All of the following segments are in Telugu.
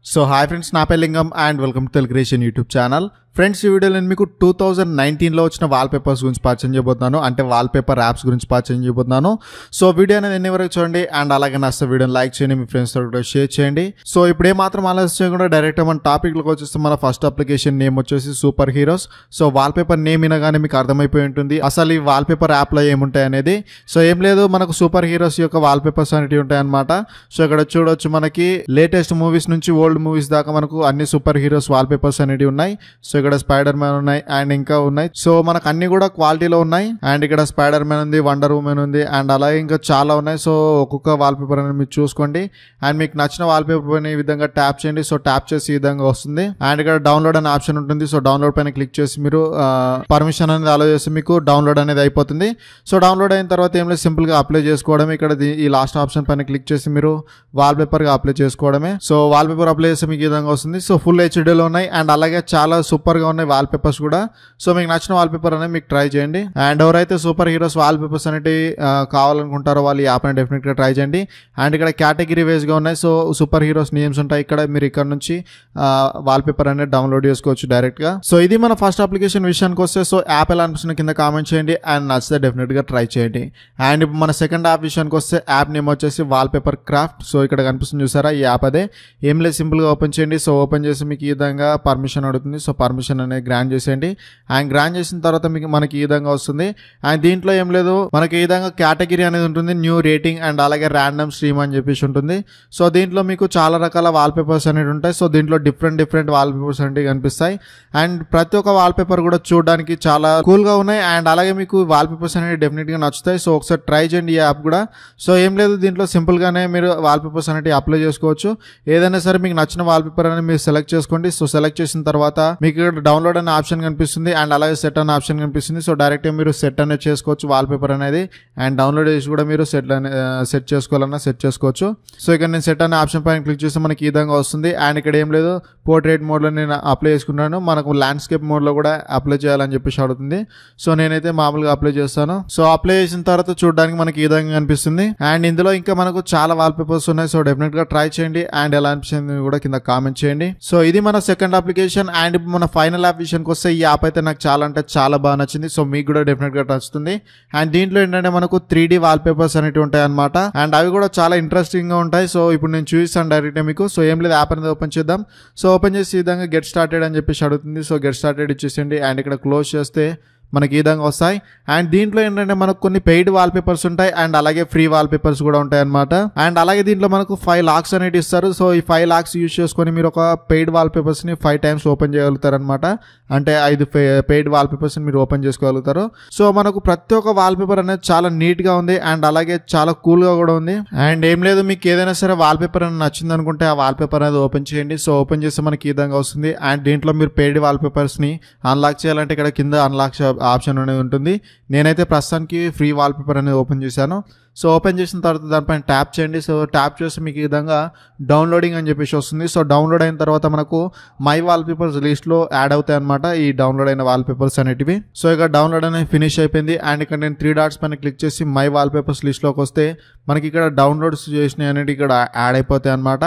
సో హాయ్ ఫ్రెండ్స్, నా పేరు లింగం అండ్ వెల్కమ్ టు తెలుగురేషన్ యూట్యూబ్ ఛానల్. ఫ్రెండ్స్, ఈ వీడియోలో నేను మీకు 2019లో వచ్చిన వాల్పేపర్స్ గురించి పరిచయం చేయబోతున్నాను. అంటే వాల్పేపర్ యాప్స్ గురించి పరిచయం చేయబోతున్నాను. సో వీడియో అనేది ఎన్ని వరకు చూడండి అండ్ అలాగే నచ్చే వీడియోని లైక్ చేయండి, మీ ఫ్రెండ్స్ తో కూడా షేర్ చేయండి. సో ఇప్పుడు ఏమాత్రం ఆలోచన చేయకుండా డైరెక్ట్ మన టాపిక్లోకి వచ్చేస్తే మన ఫస్ట్ అప్లికేషన్ నేమ్ వచ్చేసి super heroes. So wallpaper name వినగానే మీకు అర్థమైపోయి ఉంటుంది అసలు ఈ వాల్పేపర్ యాప్లో ఏముంటాయి అనేది. సో ఏం లేదు, మనకు సూపర్ హీరోస్ యొక్క వాల్పేపర్స్ అనేవి ఉంటాయి అనమాట. సో ఇక్కడ చూడొచ్చు, మనకి లేటెస్ట్ మూవీస్ నుంచి ఓల్డ్ మూవీస్ దాకా మనకు అన్ని సూపర్ హీరోస్ వాల్పేపర్స్ అనేవి ఉన్నాయి. సో ఇక్కడ స్పైడర్ మ్యాన్ ఉన్నాయి అండ్ ఇంకా ఉన్నాయి. సో మనకు అన్ని కూడా క్వాలిటీలో ఉన్నాయి. అండ్ ఇక్కడ స్పైడర్ మ్యాన్ ఉంది, వండర్ ఉమెన్ ఉంది అండ్ అలాగే ఇంకా చాలా ఉన్నాయి. సో ఒక్కొక్క వాల్పేపర్ అనేది మీరు చూసుకోండి అండ్ మీకు నచ్చిన వాల్పేపర్ ఈ విధంగా ట్యాప్ చేయండి. సో ట్యాప్ చేసి ఈ విధంగా వస్తుంది అండ్ ఇక్కడ డౌన్లోడ్ అనే ఆప్షన్ ఉంటుంది. సో డౌన్లోడ్ పైన క్లిక్ చేసి మీరు పర్మిషన్ అనేది అలో చేసి మీకు డౌన్లోడ్ అనేది అయిపోతుంది. సో డౌన్లోడ్ అయిన తర్వాత ఏం లేదు, సింపుల్ గా అప్లై చేసుకోవడం. ఇక్కడ ఈ లాస్ట్ ఆప్షన్ పైన క్లిక్ చేసి మీరు వాల్పేపర్ గా అప్లై చేసుకోవడమే. సో వాల్పేపర్ అప్లై చేస్తే మీకు ఈ విధంగా వస్తుంది. సో ఫుల్ హెచ్డీలో ఉన్నాయి అండ్ అలాగే చాలా సూపర్ గా ఉన్నాయి వాల్పేపర్స్ కూడా. సో మీకు నచ్చిన వాల్పేపర్ అనేది మీకు ట్రై చేయండి. అండ్ ఎవరైతే సూపర్ హీరోస్ వాల్పేపర్స్ అనేవి కావాలనుకుంటారో వాళ్ళు ఈ యాప్ అనేది డెఫినెట్ గా ట్రై చేయండి. అండ్ ఇక్కడ కేటగిరీ వైజ్ గా ఉన్నాయి. సో సూపర్ హీరోస్ నేమ్స్ ఉంటాయి ఇక్కడ. మీరు ఇక్కడ నుంచి వాల్పేపర్ అనేది డౌన్లోడ్ చేసుకోవచ్చు డైరెక్ట్ గా. సో ఇది మన ఫస్ట్ అప్లికేషన్ విషయానికి వస్తే, సో యాప్ ఎలా అనిపిస్తుంది కింద కామెంట్ చేయండి అండ్ నచ్చితే డెఫినెట్ గా ట్రై చేయండి. అండ్ ఇప్పుడు మన సెకండ్ యాప్ విషయానికి వస్తే, యాప్ నేమ్ వచ్చేసి వాల్పేపర్ క్రాఫ్ట్. సో ఇక్కడ కనిపిస్తుంది చూసారా, ఈ యాప్ అదే. ఏం లేదు, సింపుల్ గా ఓపెన్ చేయండి. సో ఓపెన్ చేసి మీకు ఈ విధంగా పర్మిషన్ అడుగుతుంది. సో పర్మిషన్ అనేది గ్రాంట్ చేసేయండి. అండ్ గ్రాంట్ చేసిన తర్వాత మీకు మనకి ఈ విధంగా వస్తుంది. అండ్ దీంట్లో ఏం లేదు, మనకి ఈ విధంగా కేటగిరీ అనేది ఉంటుంది, న్యూ రేటింగ్ అండ్ అలాగే ర్యాండమ్ స్ట్రీమ్ అని చెప్పేసి ఉంటుంది. సో దీంట్లో మీకు చాలా రకాల వాల్పేపర్స్ అనేవి ఉంటాయి. సో దీంట్లో డిఫరెంట్ వాల్పేపర్స్ అనేవి కనిపిస్తాయి. అండ్ ప్రతి ఒక్క వాల్పేపర్ కూడా చూడడానికి చాలా కూల్ గా ఉన్నాయి అండ్ అలాగే మీకు వాల్పేపర్స్ అనేవి డెఫినెట్ గా నచ్చుతాయి. సో ఒకసారి ట్రై చేయండి ఈ యాప్ కూడా. సో ఏం లేదు, దీంట్లో సింపుల్ గానే మీరు వాల్పేపర్స్ అనేవి అప్లై చేసుకోవచ్చు. ఏదైనా సరే మీకు నచ్చిన వాల్పేపర్ అనేది మీరు సెలెక్ట్ చేసుకోండి. సో సెలెక్ట్ చేసిన తర్వాత మీకు ఇక్కడ డౌన్లోడ్ అనే ఆప్షన్ కనిపిస్తుంది అండ్ అలాగే సెట్ అనే ఆప్షన్ కనిపిస్తుంది. సో డైరెక్ట్ మీరు సెట్ అనేది చేసుకోవచ్చు వాల్పేపర్ అనేది. అండ్ డౌన్లోడ్ చేసి కూడా మీరు సెట్ చేసుకోవాలన్నా సెట్ చేసుకోవచ్చు. సో ఇక్కడ నేను సెట్ అనే ఆప్షన్ పైన క్లిక్ చేస్తే మనకి ఈ విధంగా వస్తుంది. అండ్ ఇక్కడ ఏం లేదు, పోర్ట్రేట్ మోడ్ లో నేను అప్లై చేసుకున్నాను. మనకు ల్యాండ్స్కేప్ మోడ్ లో కూడా అప్లై చేయాలని చెప్పేసి అడుగుతుంది. సో నేనైతే మామూలుగా అప్లై చేస్తాను. సో అప్లై చేసిన తర్వాత చూడడానికి మనకి ఈ విధంగా కనిపిస్తుంది. అండ్ ఇందులో ఇంకా మనకు చాలా వాల్పేపర్స్ ఉన్నాయి. సో డెఫినెట్ గా ట్రై చేయండి అండ్ ఎలా అనిపిస్తుంది కూడా కింద కామెంట్ చేయండి. సో ఇది మన సెకండ్ అప్లికేషన్. అండ్ మన ఫైనల్ యాప్ విషయానికి వస్తే, ఈ యాప్ అయితే నాకు చాలా అంటే చాలా బాగా నచ్చింది. సో మీకు కూడా డెఫినెట్ గా నచ్చుతుంది. అండ్ దీంట్లో ఏంటంటే మనకు 3D వాల్పేపర్స్ అనేవి ఉంటాయి అనమాట. అండ్ అవి కూడా చాలా ఇంట్రెస్టింగ్ గా ఉంటాయి. సో ఇప్పుడు నేను చూపిస్తాను డైరెక్ట్ మీకు. సో ఏం లేదు, యాప్ అనేది ఓపెన్ చేద్దాం. సో ఓపెన్ చేసి ఈ విధంగా గెట్ స్టార్టెడ్ అని చెప్పేసి అడుగుతుంది. సో గెట్ స్టార్టెడ్ ఇచ్చేసేయండి. అండ్ ఇక్కడ క్లోజ్ చేస్తే మనకి ఈ విధంగా వస్తాయి. అండ్ దీంట్లో ఏంటంటే మనకు కొన్ని పెయిడ్ వాల్పేపర్స్ ఉంటాయి అండ్ అలాగే ఫ్రీ వాల్పేపర్స్ కూడా ఉంటాయి అనమాట. అండ్ అలాగే దీంట్లో మనకు 5 lakhs అనేది ఇస్తారు. సో ఈ 5 lakhs యూజ్ చేసుకొని మీరు ఒక పెయిడ్ వాల్పేపర్స్ ని 5 times ఓపెన్ చేయగలుగుతారు అనమాట. అంటే 5 పెయిడ్ వాల్పేపర్స్ ని మీరు ఓపెన్ చేసుకోగలుగుతారు. సో మనకు ప్రతి ఒక్క వాల్పేపర్ అనేది చాలా నీట్ గా ఉంది అండ్ అలాగే చాలా కూల్ గా కూడా ఉంది. అండ్ ఏం లేదు, మీకు ఏదైనా సరే వాల్పేపర్ అనేది నచ్చింది అనుకుంటే ఆ వాల్పేపర్ అనేది ఓపెన్ చేయండి. సో ఓపెన్ చేస్తే మనకి ఈ విధంగా వస్తుంది. అండ్ దీంట్లో మీరు పెయిడ్ వాల్పేపర్స్ ని అన్లాక్ చేయాలంటే ఇక్కడ కింద అన్లాక్ ఆప్షన్ అనేది ఉంటుంది. నేనైతే ప్రస్తుతానికి ఫ్రీ వాల్పేపర్ అనేది ఓపెన్ చేశాను. సో ఓపెన్ చేసిన తర్వాత దానిపైన ట్యాప్ చేయండి. సో ట్యాప్ చేసి మీకు ఈ విధంగా డౌన్లోడింగ్ అని చెప్పేసి వస్తుంది. సో డౌన్లోడ్ అయిన తర్వాత మనకు మై వాల్పేపర్స్ లిస్ట్లో యాడ్ అవుతాయి అనమాట ఈ డౌన్లోడ్ అయిన వాల్పేపర్స్ అనేటివి. సో ఇక డౌన్లోడ్ అనేది ఫినిష్ అయిపోయింది. అండ్ ఇక్కడ నేను 3 dots పైన క్లిక్ చేసి మై వాల్పేపర్స్ లిస్ట్లోకి వస్తే మనకి ఇక్కడ డౌన్లోడ్స్ చేసినవి అనేవి ఇక్కడ యాడ్ అయిపోతాయి అనమాట.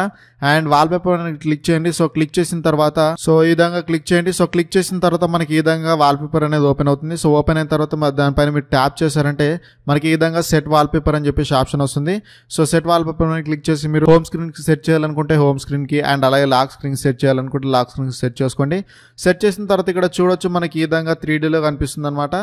అండ్ వాల్పేపర్ అనేది క్లిక్ చేయండి. సో క్లిక్ చేసిన తర్వాత సో ఈ విధంగా క్లిక్ చేయండి. సో క్లిక్ చేసిన తర్వాత మనకి ఈ విధంగా వాల్పేపర్ అనేది ఓపెన్ అవుతుంది. సో ఓపెన్ అయిన తర్వాత దానిపైన మీరు ట్యాప్ చేశారంటే మనకి ఈ విధంగా సెట్ వాల్పేపర్ అని చెప్పేసి ఆప్షన్ వస్తుంది. సో సెట్ వాల్పేపర్ మీద క్లిక్ చేసి మీరు హోమ్ స్క్రీన్ కి సెట్ చేయాలనుకుంటే హోమ్ స్క్రీన్ కి అండ్ అలాగే లాక్ స్క్రీన్ సెట్ చేయాలనుకుంటే లాక్ స్క్రీన్ సెట్ చేసుకోండి. సెట్ చేసిన తర్వాత ఇక్కడ చూడొచ్చు మనకి ఈ విధంగా 3Dలో కనిపిస్తుంది అనమాట.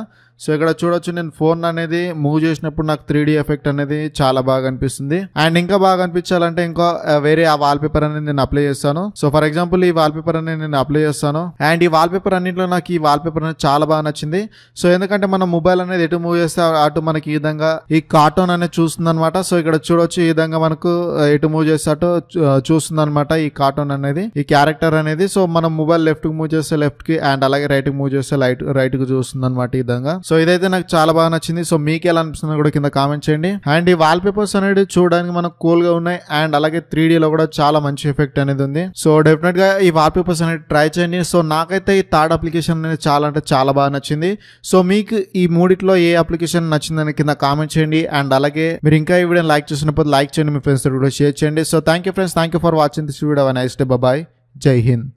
సో ఇక్కడ చూడొచ్చు, నేను ఫోన్ అనేది మూవ్ చేసినప్పుడు నాకు 3D ఎఫెక్ట్ అనేది చాలా బాగా అనిపిస్తుంది. అండ్ ఇంకా బాగా అనిపించాలంటే ఇంకా వేరే ఆ వాల్పేపర్ అనేది నేను అప్లై చేస్తాను. సో ఫర్ ఎగ్జాంపుల్ ఈ వాల్పేపర్ అనేది నేను అప్లై చేస్తాను. అండ్ ఈ వాల్పేపర్ అన్నింటిలో నాకు ఈ వాల్పేపర్ అనేది చాలా బాగా నచ్చింది. సో ఎందుకంటే మన మొబైల్ అనేది ఎటు మూవ్ చేస్తే అటు మనకి ఈ విధంగా ఈ కార్టూన్ అనేది చూస్తుంది అనమాట. సో ఇక్కడ చూడొచ్చు, ఈ విధంగా మనకు ఎటు మూవ్ చేస్తే అటు చూస్తుంది అనమాట ఈ కార్టూన్ అనేది, ఈ క్యారెక్టర్ అనేది. సో మనం మొబైల్ లెఫ్ట్ కి మూవ్ చేస్తే లెఫ్ట్ కి అండ్ అలాగే రైట్ కి మూవ్ చేస్తే రైట్ కి చూస్తుంది అనమాట ఈ విధంగా. సో ఇదైతే నాకు చాలా బాగా నచ్చింది. సో మీకు ఎలా అనిపిస్తుందో కూడా కింద కామెంట్ చేయండి. అండ్ ఈ వాల్పేపర్స్ అనేది చూడడానికి మనకు కూల్ గా ఉన్నాయి అండ్ అలాగే 3Dలో కూడా చాలా మంచి ఎఫెక్ట్ అనేది ఉంది. సో డెఫినెట్ గా ఈ వాల్పేపర్స్ అనేది ట్రై చేయండి. సో నాకైతే ఈ థర్డ్ అప్లికేషన్ అనేది చాలా అంటే చాలా బాగా నచ్చింది. సో మీకు ఈ మూడిట్లో ఏ అప్లికేషన్ నచ్చిందని కింద కామెంట్ చేయండి. అండ్ అలాగే అలాగే మీరు ఇంకా ఈ వీడియోని లైక్ చేసినప్పుడు లైక్ చేయండి, మీ ఫ్రెండ్స్ కూడా షేర్ చేయండి. So thank you friends, thank you for watching this video. Nice day, bye, జై హింద్.